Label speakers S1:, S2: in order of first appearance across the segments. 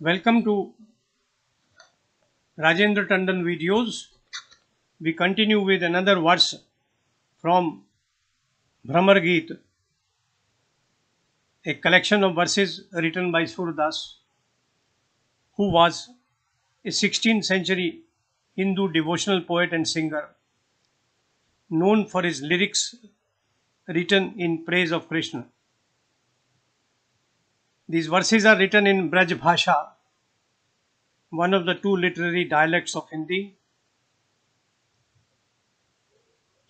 S1: Welcome to Rajendra Tandon videos. We continue with another verse from Bhramar Geet, a collection of verses written by Surdas, who was a 16th century Hindu devotional poet and singer, known for his lyrics written in praise of Krishna. These verses are written in Braj Bhasha, one of the two literary dialects of Hindi.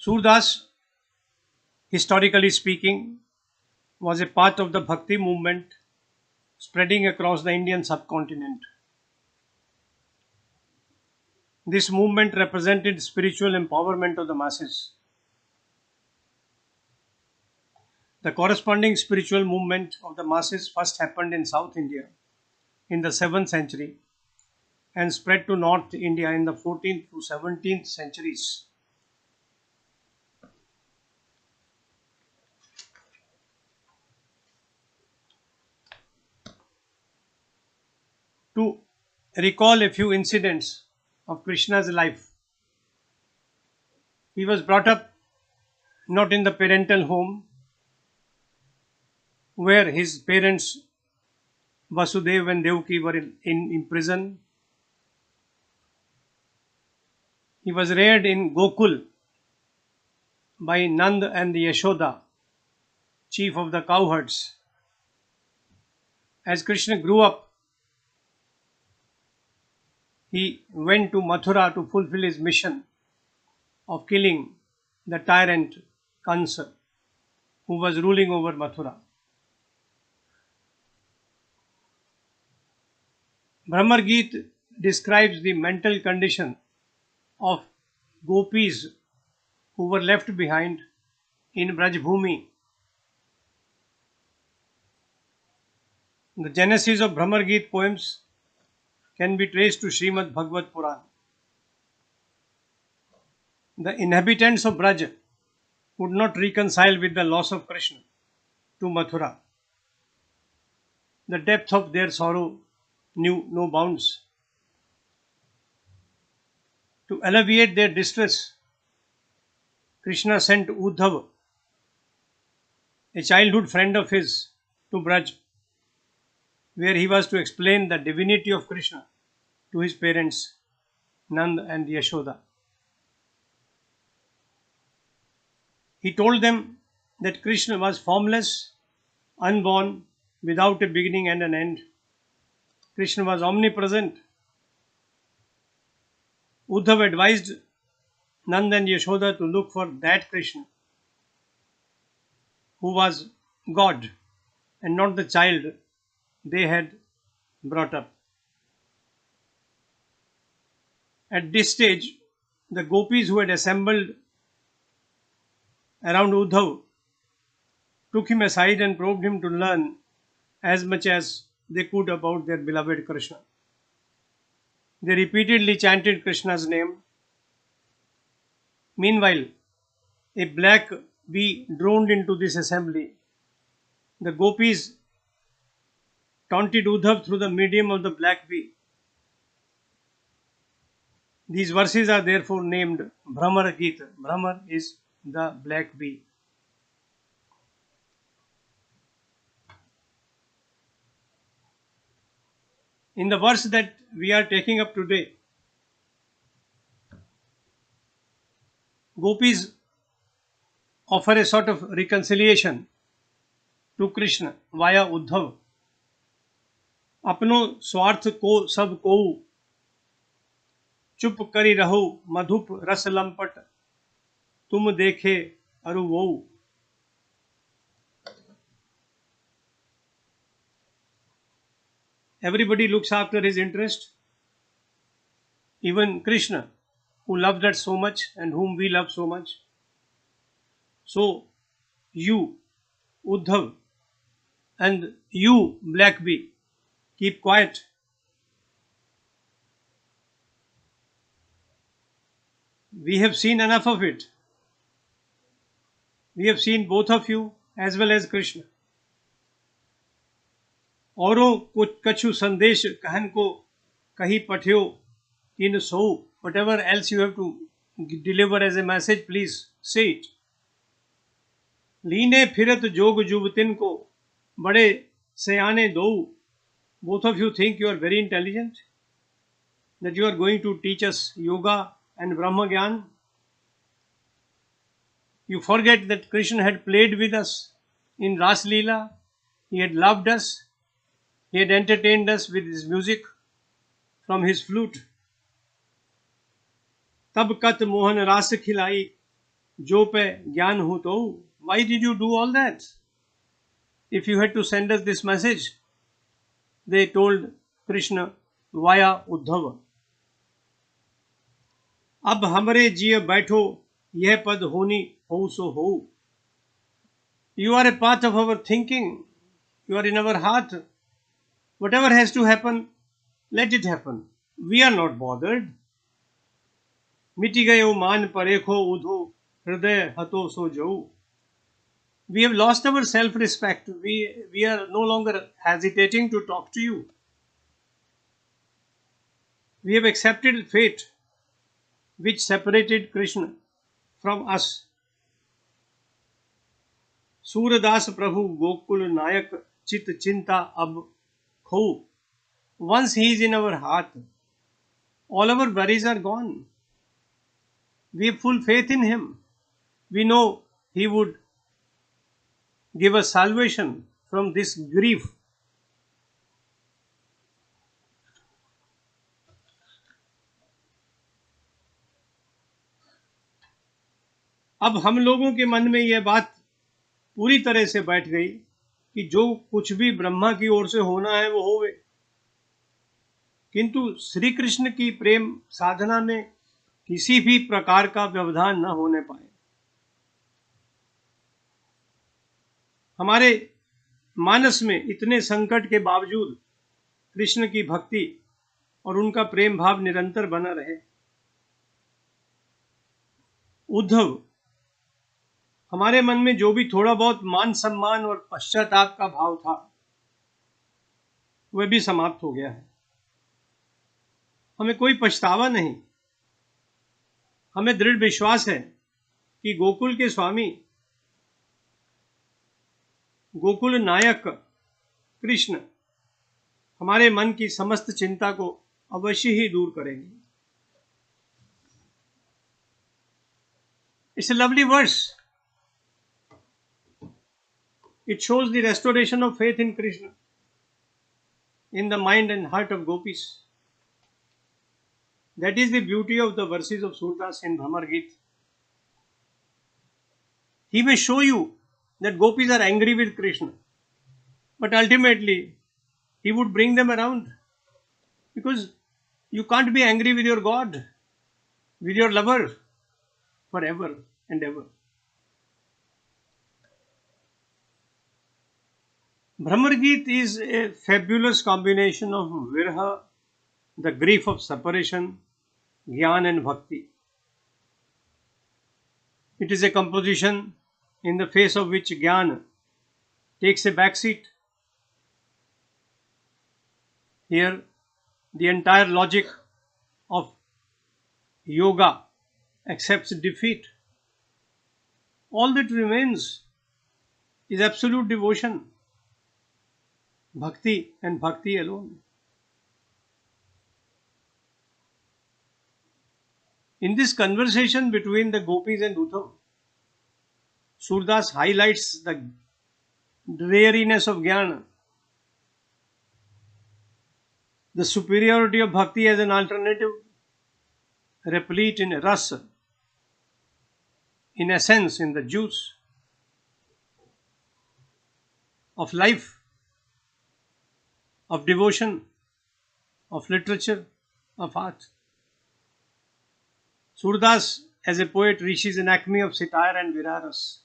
S1: Surdas, historically speaking, was a part of the Bhakti movement spreading across the Indian subcontinent. This movement represented spiritual empowerment of the masses. The corresponding spiritual movement of the masses first happened in South India in the 7th century and spread to North India in the 14th to 17th centuries. To recall a few incidents of Krishna's life, he was brought up not in the parental home where his parents Vasudev and Devaki were in prison. He was reared in Gokul by Nand and Yashoda, chief of the cowherds. As Krishna grew up, he went to Mathura to fulfill his mission of killing the tyrant Kansa, who was ruling over Mathura. Bhramar Geet describes the mental condition of gopis who were left behind in Brajbhumi. The genesis of Bhramar Geet poems can be traced to Srimad Bhagavad Puran. The inhabitants of Braj would not reconcile with the loss of Krishna to Mathura. The depth of their sorrow knew no bounds. To alleviate their distress, Krishna sent Uddhava, a childhood friend of his, to Braj, where he was to explain the divinity of Krishna to his parents, Nand and Yashoda. He told them that Krishna was formless, unborn, without a beginning and an end. Krishna was omnipresent. Uddhav advised Nand and Yashoda to look for that Krishna who was God and not the child they had brought up. At this stage, the gopis who had assembled around Uddhav took him aside and probed him to learn as much as they could about their beloved Krishna. They repeatedly chanted Krishna's name. Meanwhile, a black bee droned into this assembly. The gopis taunted Uddhav through the medium of the black bee. These verses are therefore named Bhramar Geet. Bhramar is the black bee. In the verse that we are taking up today, gopis offer a sort of reconciliation to Krishna via Uddhav. अपनो स्वार्थ को सब को चुप करी रहो मधुप रस लंपट तुम देखे अरु वो. Everybody looks after his interest, even Krishna, who loved us so much and whom we love so much. So you, Uddhav, and you, Black Bee, keep quiet. We have seen enough of it. We have seen both of you as well as Krishna. औरों को कछु संदेश कहन को कही पठ्यो किन सो. Whatever else you have to deliver as a message, please say it. लीने फिरत जोग जुबतिन को बड़े सयाने दो. Both of you think you are very intelligent, that you are going to teach us yoga and Brahma Gyan. You forget that Krishna had played with us in Ras Leela. He had loved us. He had entertained us with his music from his flute. तब कत मोहन रास खिलाई जो पे ज्ञान हो तो. Why did you do all that? If you had to send us this message, they told Krishna via Uddhava. अब हमरे जिय बैठो यह पद होनी हो सो हो. You are a part of our thinking. You are in our heart. Whatever has to happen, let it happen. We are not bothered. मिटी गयो मान परेखो उधो हृदय हतो सो जो. We have lost our self-respect. We are no longer hesitating to talk to you. We have accepted fate which separated Krishna from us. Surdas प्रभु गोकुल नायक चित चिंता अब खो. Once he is in our heart, all our worries are gone. We have full faith in him. We know he would give us salvation from this grief. अब हम लोगों के मन में यह बात पूरी तरह से बैठ गई कि जो कुछ भी ब्रह्मा की ओर से होना है वो होवे. किंतु श्री कृष्ण की प्रेम साधना में किसी भी प्रकार का व्यवधान न होने पाए. हमारे मानस में इतने संकट के बावजूद कृष्ण की भक्ति और उनका प्रेम भाव निरंतर बना रहे. उद्धव, हमारे मन में जो भी थोड़ा बहुत मान सम्मान और पश्चाताप का भाव था वह भी समाप्त हो गया है. हमें कोई पछतावा नहीं. हमें दृढ़ विश्वास है कि गोकुल के स्वामी, गोकुल नायक कृष्ण हमारे मन की समस्त चिंता को अवश्य ही दूर करेंगे. It's a lovely verse. It shows the restoration of faith in Krishna in the mind and heart of gopis. That is the beauty of the verses of Surdas in Bhramar Geet. He may show you that gopis are angry with Krishna, but ultimately he would bring them around, because you can't be angry with your God, with your lover, forever and ever. Bhramar Geet is a fabulous combination of Virha, the grief of separation, Gyan and Bhakti. It is a composition in the face of which Gyan takes a back seat. Here, the entire logic of yoga accepts defeat. All that remains is absolute devotion, bhakti and bhakti alone. In this conversation between the gopis and Uddhav, Surdas highlights the dreariness of Jnana, the superiority of bhakti as an alternative, replete in rasa, in essence, in the juice of life, of devotion, of literature, of art. Surdas, as a poet, reaches an acme of satire and viraras.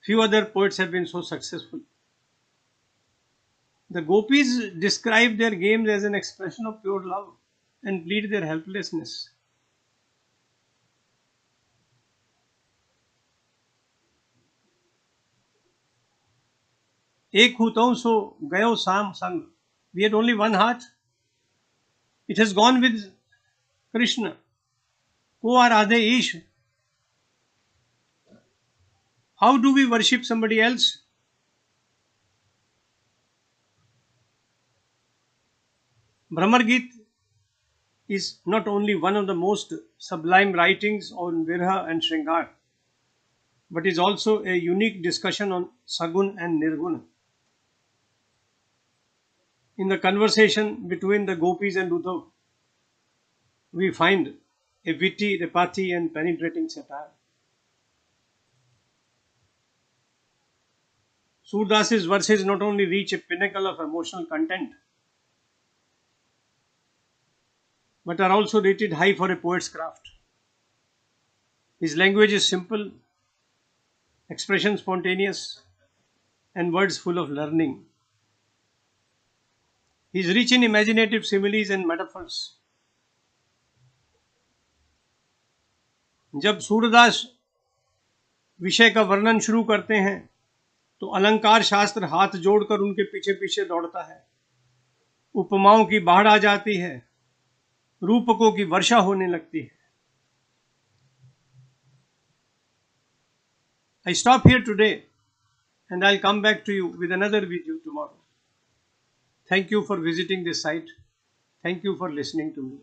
S1: Few other poets have been so successful. The gopis describe their games as an expression of pure love and plead their helplessness. Ek hutau so gayo sam sang. We had only one heart. It has gone with Krishna. Ko aradhe ish. How do we worship somebody else? Brahmar Git is not only one of the most sublime writings on Virha and Shringar, but is also a unique discussion on Sagun and Nirguna. In the conversation between the gopis and Uddhav, we find a witty, repartee, and penetrating satire. Surdas's verses not only reach a pinnacle of emotional content, but are also rated high for a poet's craft. His language is simple, expression spontaneous, and words full of learning. He is rich in imaginative similes and metaphors. जब सूरदास विषय का वर्णन शुरू करते हैं तो अलंकार शास्त्र हाथ जोड़कर उनके पीछे पीछे दौड़ता है. उपमाओं की बाढ़ आ जाती है, रूपकों की वर्षा होने लगती है. I stop here today and I'll come back to you with another video tomorrow. Thank you for visiting this site. Thank you for listening to me.